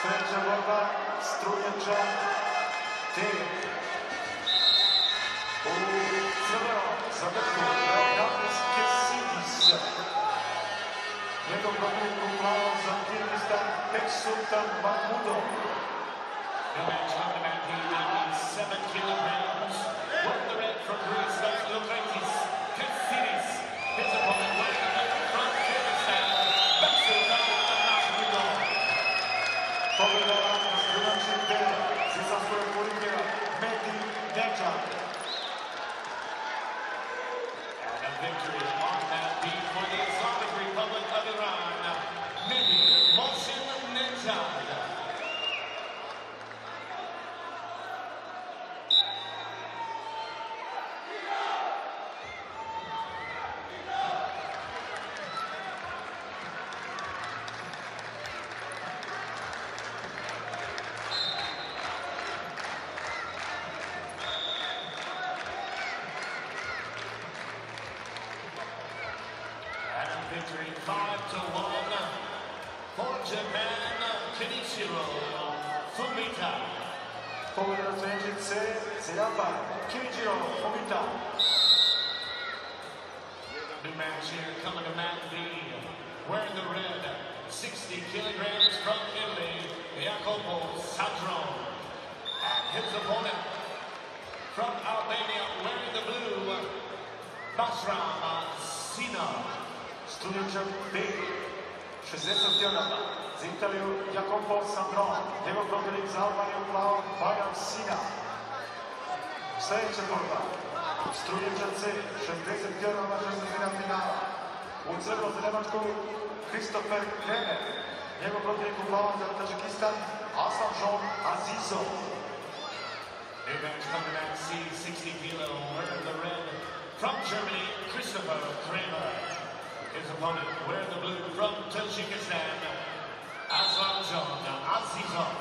Sljedeća borba, strunjača Tejek. U crvenom za bitku Leokadis Kesidis. Njegov protivnik u plavom za Kirgistan Beksultan Mahmudov. The match on the mat, he weighs 7 kilograms. With the red from Greece, that's Leokadis Kesidis. His opponent wearing the red from Kyrgyzstan, Beksultan Mahmudov. Pobjeda na strunjači Tejek si za svoje politike Mehdi Nejad. And a victory on that beat for the Islamic Republic of Iran, Mehdi Mohsen Nejad. Victory 5-1 for Japan, Kenichiro Fumita. Pobjeda strunjačice za Japan, Kenichiro Fumita. New match here coming to Mat B, wearing the red, 60 kilograms from Italy, Jacopo Sadron. And his opponent from Albania, wearing the blue, Basram Sina. Strunjača B, 60 kg. Za Italiju Jacopo Sadron. Njegov protivnik za Albaniju u plavom Basram Sina. Sljedeća borba, strunjača C, 60 kg, četvrtina finala. U crvenom za Njemačku Christopher Kremer. Njegov protivnik u plavom za Tadžikistan Aslanjon Azizov. New match coming at C, 60 kilo, wearing the red from Germany, Christopher Kramer. His opponent wearing the blue from Tajikistan, Aslanjon Azizov.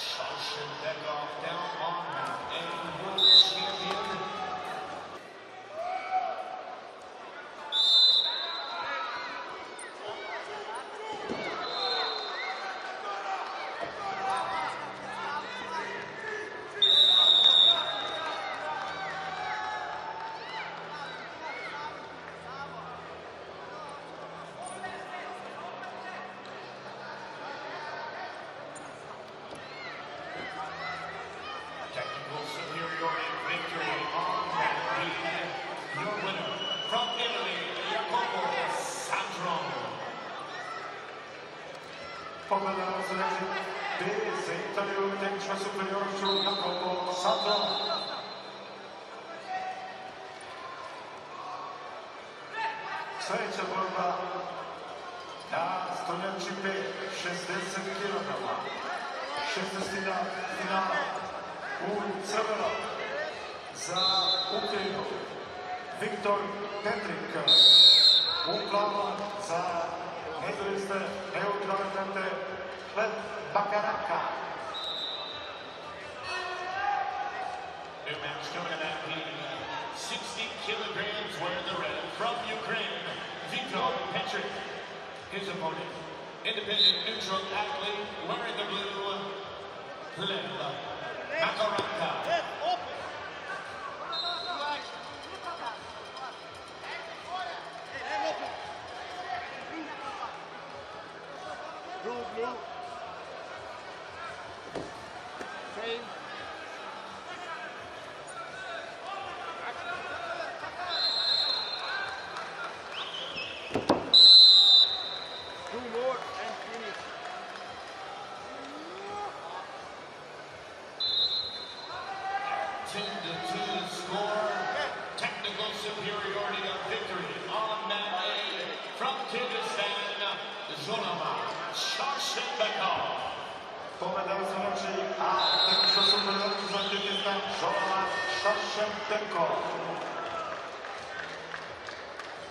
Shoshenbekov down on mat, a world champion. Technical superiority victory on that beat. Your winner from Italy, Jacopo Sadron. Pobjeda na strunjači B za Italiju tehnička superiornošću Jacopo Sadron. Sljedeća borba na strunjači B, 60 kg. 16. finala. U crvenom za Ukrajinu Viktor Petrik. U plavom za nezavisne neutralne Hleb Bakaraka. New match coming in at 60 kilograms wearing the red from Ukraine, Viktor Petrik. His opponent, independent neutral athlete wearing the blue, Hleb Bakaraka. Blue. Same. Kyrgyzstan, Zolama Sharshenbekov. Po medalu złotej, a ten przesłuchający za Kyrgyzstan Zolama Sharshenbekov.